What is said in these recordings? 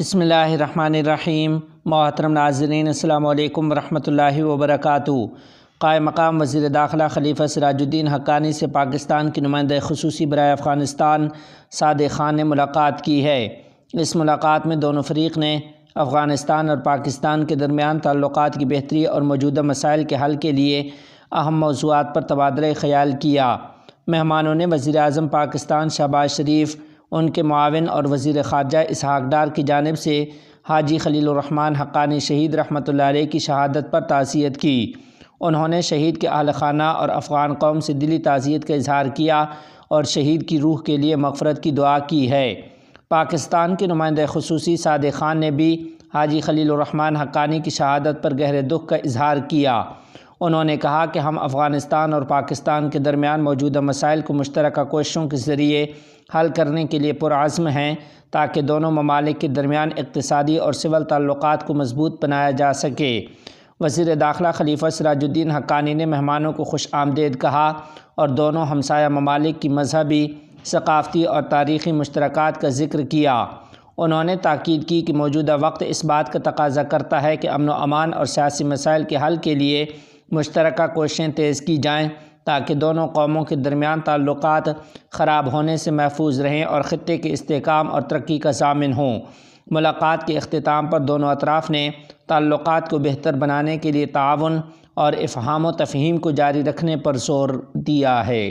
بسم اللہ الرحمن الرحیم۔ محترم ناظرین، السلام علیکم ورحمۃ اللہ وبرکاتہ۔ قائم مقام وزیر داخلہ خلیفہ سراج الدین حقانی سے پاکستان کی نمائندہ خصوصی برائے افغانستان صادق خان نے ملاقات کی ہے۔ اس ملاقات میں دونوں فریق نے افغانستان اور پاکستان کے درمیان تعلقات کی بہتری اور موجودہ مسائل کے حل کے لیے اہم موضوعات پر تبادلہ خیال کیا۔ مہمانوں نے وزیر اعظم پاکستان شہباز شریف، ان کے معاون اور وزیر خارجہ اسحاق ڈار کی جانب سے حاجی خلیل الرحمن حقانی شہید رحمۃ اللہ علیہ کی شہادت پر تعزیت کی۔ انہوں نے شہید کے اہل خانہ اور افغان قوم سے دلی تعزیت کا اظہار کیا اور شہید کی روح کے لیے مغفرت کی دعا کی ہے۔ پاکستان کے نمائندہ خصوصی صادق خان نے بھی حاجی خلیل الرحمن حقانی کی شہادت پر گہرے دکھ کا اظہار کیا۔ انہوں نے کہا کہ ہم افغانستان اور پاکستان کے درمیان موجودہ مسائل کو مشترکہ کوششوں کے ذریعے حل کرنے کے لیے پرعزم ہیں تاکہ دونوں ممالک کے درمیان اقتصادی اور سول تعلقات کو مضبوط بنایا جا سکے۔ وزیر داخلہ خلیفہ سراج الدین حقانی نے مہمانوں کو خوش آمدید کہا اور دونوں ہمسایہ ممالک کی مذہبی، ثقافتی اور تاریخی مشترکات کا ذکر کیا۔ انہوں نے تاکید کی کہ موجودہ وقت اس بات کا تقاضا کرتا ہے کہ امن و امان اور سیاسی مسائل کے حل کے لیے مشترکہ کوششیں تیز کی جائیں تاکہ دونوں قوموں کے درمیان تعلقات خراب ہونے سے محفوظ رہیں اور خطے کے استحکام اور ترقی کا ضامن ہوں۔ ملاقات کے اختتام پر دونوں اطراف نے تعلقات کو بہتر بنانے کے لیے تعاون اور افہام و تفہیم کو جاری رکھنے پر زور دیا ہے۔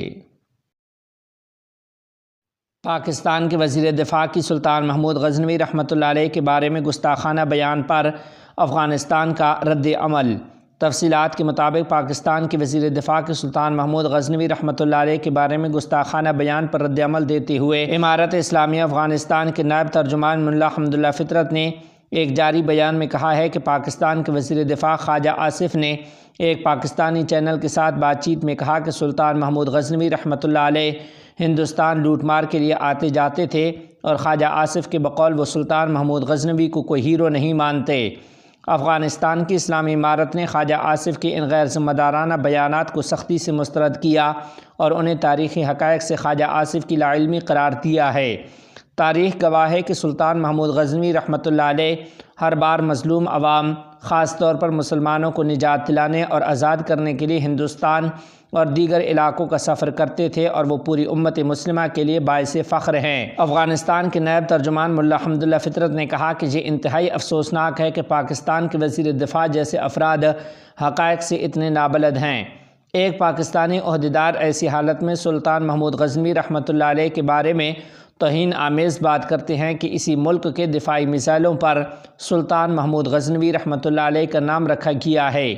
پاکستان کے وزیر دفاع کی سلطان محمود غزنوی رحمۃ اللہ علیہ کے بارے میں گستاخانہ بیان پر افغانستان کا رد عمل۔ تفصیلات کے مطابق پاکستان کے وزیر دفاع کے سلطان محمود غزنوی رحمۃ اللہ علیہ کے بارے میں گستاخانہ بیان پر رد عمل دیتے ہوئے امارت اسلامیہ افغانستان کے نائب ترجمان ملا حمداللہ فطرت نے ایک جاری بیان میں کہا ہے کہ پاکستان کے وزیر دفاع خواجہ آصف نے ایک پاکستانی چینل کے ساتھ بات چیت میں کہا کہ سلطان محمود غزنوی رحمۃ اللہ علیہ ہندوستان لوٹ مار کے لیے آتے جاتے تھے اور خواجہ آصف کے بقول وہ سلطان محمود غزنوی کو کوئی ہیرو نہیں مانتے۔ افغانستان کی اسلامی امارت نے خواجہ آصف کے ان غیر ذمہ دارانہ بیانات کو سختی سے مسترد کیا اور انہیں تاریخی حقائق سے خواجہ آصف کی لاعلمی قرار دیا ہے۔ تاریخ گواہ ہے کہ سلطان محمود غزنوی رحمۃ اللہ علیہ ہر بار مظلوم عوام، خاص طور پر مسلمانوں کو نجات دلانے اور آزاد کرنے کے لیے ہندوستان اور دیگر علاقوں کا سفر کرتے تھے اور وہ پوری امت مسلمہ کے لیے باعث فخر ہیں۔ افغانستان کے نائب ترجمان ملا حمداللہ فطرت نے کہا کہ یہ انتہائی افسوسناک ہے کہ پاکستان کے وزیر دفاع جیسے افراد حقائق سے اتنے نابلد ہیں۔ ایک پاکستانی عہدیدار ایسی حالت میں سلطان محمود غزنوی رحمۃ اللہ علیہ کے بارے میں توہین آمیز بات کرتے ہیں کہ اسی ملک کے دفاعی میزائلوں پر سلطان محمود غزنوی رحمۃ اللہ علیہ کا نام رکھا گیا ہے۔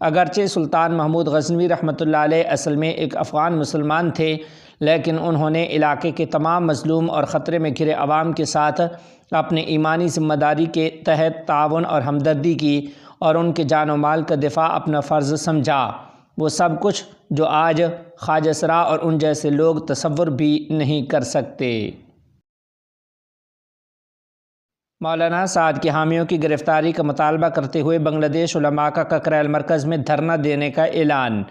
اگرچہ سلطان محمود غزنوی رحمۃ اللہ علیہ اصل میں ایک افغان مسلمان تھے، لیکن انہوں نے علاقے کے تمام مظلوم اور خطرے میں گھرے عوام کے ساتھ اپنے ایمانی ذمہ داری کے تحت تعاون اور ہمدردی کی اور ان کے جان و مال کا دفاع اپنا فرض سمجھا۔ وہ سب کچھ جو آج خواجہ سرا اور ان جیسے لوگ تصور بھی نہیں کر سکتے۔ مولانا سعد کے حامیوں کی گرفتاری کا مطالبہ کرتے ہوئے بنگلہ دیش علماء کا ککریل مرکز میں دھرنا دینے کا اعلان۔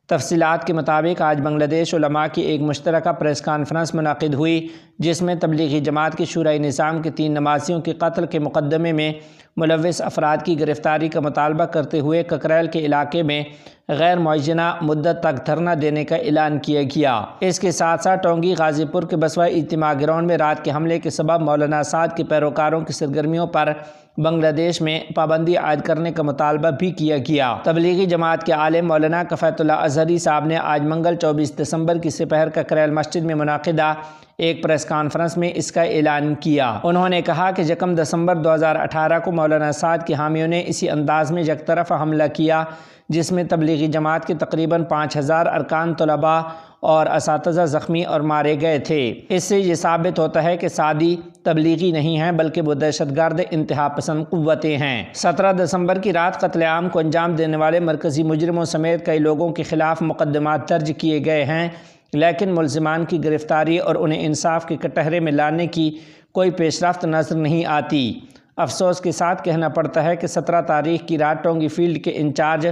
تفصیلات کے مطابق آج بنگلہ دیش علماء کی ایک مشترکہ پریس کانفرنس منعقد ہوئی جس میں تبلیغی جماعت کے شورائے نظام کے 3 نمازیوں کے قتل کے مقدمے میں ملوث افراد کی گرفتاری کا مطالبہ کرتے ہوئے ککریل کے علاقے میں غیر معینہ مدت تک دھرنا دینے کا اعلان کیا گیا۔ اس کے ساتھ ساتھ ٹونگی غازی پور کے بسوا اجتماع گراؤنڈ میں رات کے حملے کے سبب مولانا سعد کے پیروکاروں کی سرگرمیوں پر بنگلہ دیش میں پابندی عائد کرنے کا مطالبہ بھی کیا گیا۔ تبلیغی جماعت کے عالم مولانا کفایت اللہ اظہری صاحب نے آج منگل 24 دسمبر کی سپہر ککریل مسجد میں منعقدہ ایک پریس کانفرنس میں اس کا اعلان کیا۔ انہوں نے کہا کہ 1 دسمبر 2018 کو مولانا سعد کے حامیوں نے اسی انداز میں یک طرفہ حملہ کیا جس میں تبلیغی جماعت کے تقریباً 5000 ارکان، طلباء اور اساتذہ زخمی اور مارے گئے تھے۔ اس سے یہ ثابت ہوتا ہے کہ سعدی تبلیغی نہیں ہیں بلکہ وہ دہشت گرد انتہا پسند قوتیں ہیں۔ 17 دسمبر کی رات قتل عام کو انجام دینے والے مرکزی مجرموں سمیت کئی لوگوں کے خلاف مقدمات درج کیے گئے ہیں، لیکن ملزمان کی گرفتاری اور انہیں انصاف کے کٹہرے میں لانے کی کوئی پیش رفت نظر نہیں آتی۔ افسوس کے ساتھ کہنا پڑتا ہے کہ 17 تاریخ کی رات ٹونگی فیلڈ کے انچارج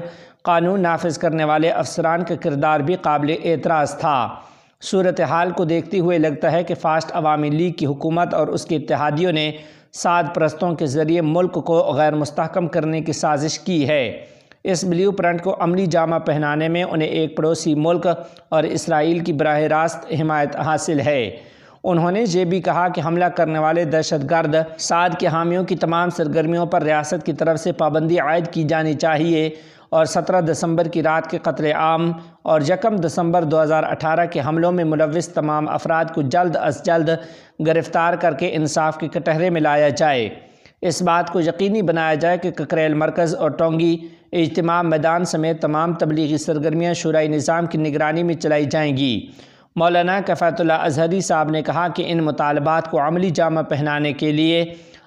قانون نافذ کرنے والے افسران کا کردار بھی قابل اعتراض تھا۔ صورتحال کو دیکھتے ہوئے لگتا ہے کہ فاسٹ عوامی لیگ کی حکومت اور اس کے اتحادیوں نے سعد پرستوں کے ذریعے ملک کو غیر مستحکم کرنے کی سازش کی ہے۔ اس بلیو پرنٹ کو عملی جامہ پہنانے میں انہیں ایک پڑوسی ملک اور اسرائیل کی براہ راست حمایت حاصل ہے۔ انہوں نے یہ بھی کہا کہ حملہ کرنے والے دہشت گرد سعد کے حامیوں کی تمام سرگرمیوں پر ریاست کی طرف سے پابندی عائد کی جانی چاہیے اور 17 دسمبر کی رات کے قتل عام اور 1 دسمبر 2018 کے حملوں میں ملوث تمام افراد کو جلد از جلد گرفتار کر کے انصاف کے کٹہرے میں لایا جائے۔ اس بات کو یقینی بنایا جائے کہ ککریل مرکز اور ٹونگی اجتماع میدان سمیت تمام تبلیغی سرگرمیاں شورائے نظام کی نگرانی میں چلائی جائیں گی۔ مولانا کفایت اللہ اظہری صاحب نے کہا کہ ان مطالبات کو عملی جامہ پہنانے کے لیے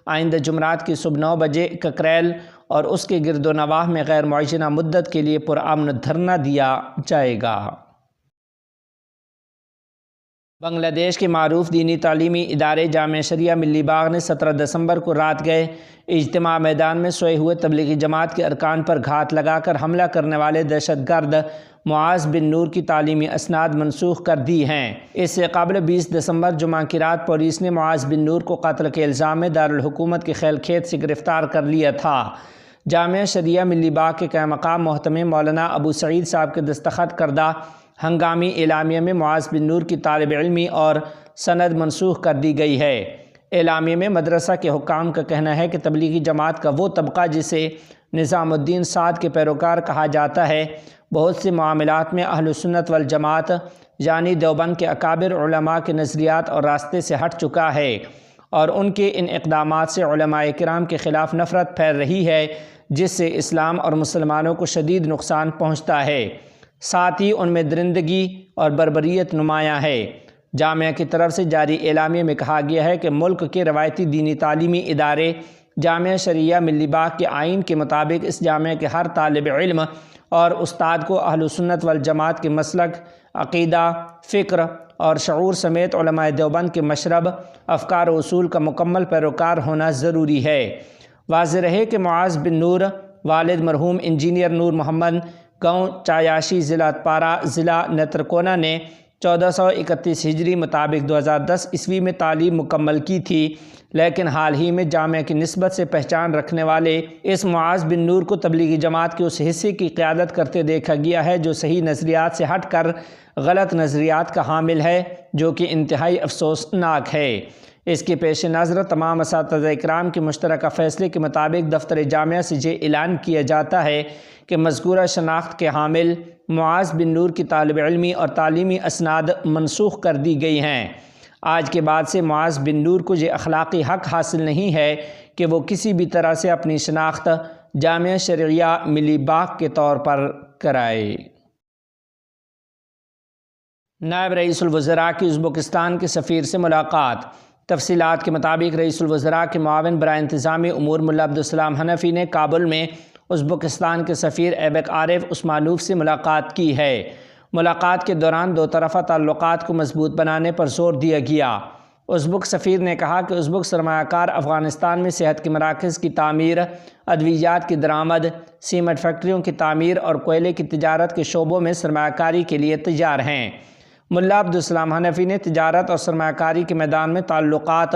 آئندہ جمعرات کی صبح 9 بجے ککریل اور اس کے گرد و نواح میں غیر معینہ مدت کے لیے پرامن دھرنا دیا جائے گا۔ بنگلہ دیش کے معروف دینی تعلیمی ادارے جامعہ شریعہ ملی باغ نے 17 دسمبر کو رات گئے اجتماع میدان میں سوئے ہوئے تبلیغی جماعت کے ارکان پر گھات لگا کر حملہ کرنے والے دہشت گرد معاذ بن نور کی تعلیمی اسناد منسوخ کر دی ہیں۔ اس سے قبل 20 دسمبر جمعہ کی رات پولیس نے معاذ بن نور کو قتل کے الزام میں دارالحکومت کے خیل کھیت سے گرفتار کر لیا تھا۔ جامعہ شریعہ ملی باغ کے قائم مقام محتمم مولانا ابو سعید صاحب کے دستخط کردہ ہنگامی اعلامیہ میں معاذ بن نور کی طالب علمی اور سند منسوخ کر دی گئی ہے۔ اعلامیہ میں مدرسہ کے حکام کا کہنا ہے کہ تبلیغی جماعت کا وہ طبقہ جسے نظام الدین سعد کے پیروکار کہا جاتا ہے، بہت سے معاملات میں اہل سنت والجماعت یعنی دیوبند کے اکابر علماء کے نظریات اور راستے سے ہٹ چکا ہے اور ان کے ان اقدامات سے علماء کرام کے خلاف نفرت پھیل رہی ہے، جس سے اسلام اور مسلمانوں کو شدید نقصان پہنچتا ہے، ساتھ ہی ان میں درندگی اور بربریت نمایاں ہے۔ جامعہ کی طرف سے جاری اعلامیہ میں کہا گیا ہے کہ ملک کے روایتی دینی تعلیمی ادارے جامعہ شریعہ ملی باغ کے آئین کے مطابق اس جامعہ کے ہر طالب علم اور استاد کو اہل سنت والجماعت کے مسلک، عقیدہ، فکر اور شعور سمیت علماء دیوبند کے مشرب، افکار و اصول کا مکمل پیروکار ہونا ضروری ہے۔ واضح رہے کہ معاذ بن نور والد مرحوم انجینئر نور محمد گاؤں چایاشی ضلع پارا ضلع نیترکونا نے 1431 ہجری مطابق 2010 عیسوی میں تعلیم مکمل کی تھی، لیکن حال ہی میں جامعہ کی نسبت سے پہچان رکھنے والے اس معاذ بن نور کو تبلیغی جماعت کے اس حصے کی قیادت کرتے دیکھا گیا ہے جو صحیح نظریات سے ہٹ کر غلط نظریات کا حامل ہے، جو کہ انتہائی افسوسناک ہے۔ اس کے پیش نظر تمام اساتذہ اکرام کے مشترکہ فیصلے کے مطابق دفتر جامعہ سے یہ اعلان کیا جاتا ہے کہ مذکورہ شناخت کے حامل معاذ بن نور کی طالب علمی اور تعلیمی اسناد منسوخ کر دی گئی ہیں۔ آج کے بعد سے معاذ بن نور کو یہ اخلاقی حق حاصل نہیں ہے کہ وہ کسی بھی طرح سے اپنی شناخت جامعہ شرعیہ ملی باغ کے طور پر کرائے۔ نائب رئیس الوزراء کی ازبکستان کے سفیر سے ملاقات۔ تفصیلات کے مطابق رئیس الوزراء کے معاون برائے انتظامی امور ملا عبدالسلام حنفی نے کابل میں ازبکستان کے سفیر ایبک عارف عثمانوف سے ملاقات کی ہے۔ ملاقات کے دوران دو طرفہ تعلقات کو مضبوط بنانے پر زور دیا گیا۔ ازبک سفیر نے کہا کہ ازبک سرمایہ کار افغانستان میں صحت کے مراکز کی تعمیر، ادویات کی درآمد، سیمنٹ فیکٹریوں کی تعمیر اور کوئلے کی تجارت کے شعبوں میں سرمایہ کاری کے لیے تیار ہیں۔ ملا عبدالسلام حنفی نے تجارت اور سرمایہ کاری کے میدان میں تعلقات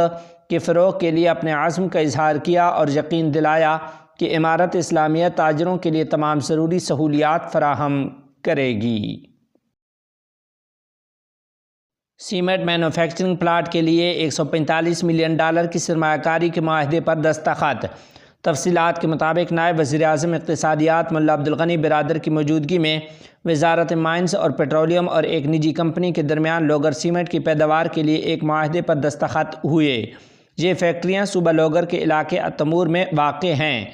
کے فروغ کے لیے اپنے عزم کا اظہار کیا اور یقین دلایا کہ امارت اسلامیہ تاجروں کے لیے تمام ضروری سہولیات فراہم کرے گی۔ سیمنٹ مینوفیکچرنگ پلانٹ کے لیے $145 ملین کی سرمایہ کاری کے معاہدے پر دستخط۔ تفصیلات کے مطابق نائب وزیر اعظم اقتصادیات ملا عبدالغنی برادر کی موجودگی میں وزارت مائنز اور پیٹرولیم اور ایک نجی کمپنی کے درمیان لوگر سیمنٹ کی پیداوار کے لیے ایک معاہدے پر دستخط ہوئے۔ یہ فیکٹریاں صوبہ لوگر کے علاقے التمور میں واقع ہیں۔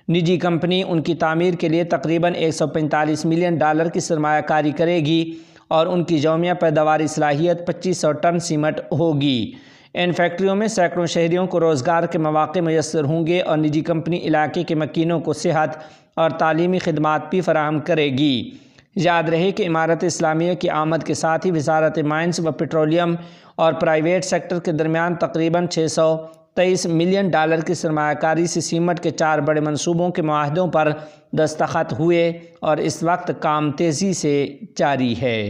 نجی کمپنی ان کی تعمیر کے لیے تقریباً $145 ملین کی سرمایہ کاری کرے گی اور ان کی یومیہ پیداواری صلاحیت 2500 ٹن سیمنٹ ہوگی۔ ان فیکٹریوں میں سینکڑوں شہریوں کو روزگار کے مواقع میسر ہوں گے اور نجی کمپنی علاقے کے مکینوں کو صحت اور تعلیمی خدمات بھی فراہم کرے گی۔ یاد رہے کہ امارت اسلامیہ کی آمد کے ساتھ ہی وزارت مائنز و پیٹرولیم اور پرائیویٹ سیکٹر کے درمیان تقریباً $623 ملین کی سرمایہ کاری سے سیمنٹ کے 4 بڑے منصوبوں کے معاہدوں پر دستخط ہوئے اور اس وقت کام تیزی سے جاری ہے۔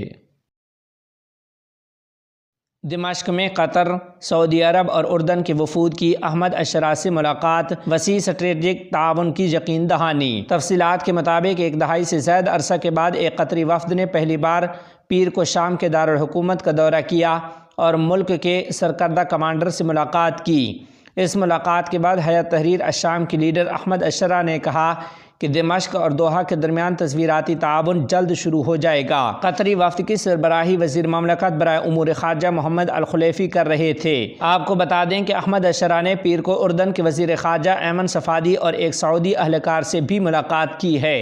دمشق میں قطر، سعودی عرب اور اردن کے وفود کی احمد الشرا سے ملاقات، وسیع اسٹریٹجک تعاون کی یقین دہانی۔ تفصیلات کے مطابق ایک دہائی سے زائد عرصہ کے بعد ایک قطری وفد نے پہلی بار پیر کو شام کے دارالحکومت کا دورہ کیا اور ملک کے سرکردہ کمانڈر سے ملاقات کی۔ اس ملاقات کے بعد حیات تحریر الشام کے لیڈر احمد الشرا نے کہا کہ دمشق اور دوحہ کے درمیان تصویراتی تعاون جلد شروع ہو جائے گا۔ قطری وفد کی سربراہی وزیر مملکت برائے امور خارجہ محمد الخلیفی کر رہے تھے۔ آپ کو بتا دیں کہ احمد الشرا نے پیر کو اردن کے وزیر خارجہ ایمن صفادی اور ایک سعودی اہلکار سے بھی ملاقات کی ہے۔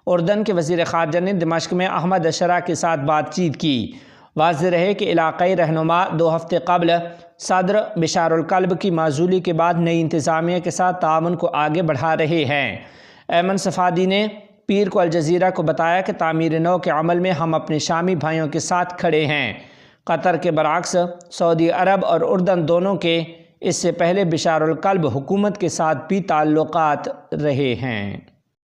اردن کے وزیر خارجہ نے دمشق میں احمد الشرا کے ساتھ بات چیت کی۔ واضح رہے کہ علاقائی رہنما 2 ہفتے قبل صدر بشار الکلب کی معزولی کے بعد نئی انتظامیہ کے ساتھ تعاون کو آگے بڑھا رہے ہیں۔ ایمن صفادی نے پیر کو الجزیرہ کو بتایا کہ تعمیر نو کے عمل میں ہم اپنے شامی بھائیوں کے ساتھ کھڑے ہیں۔ قطر کے برعکس سعودی عرب اور اردن دونوں کے اس سے پہلے بشار الکلب حکومت کے ساتھ بھی تعلقات رہے ہیں۔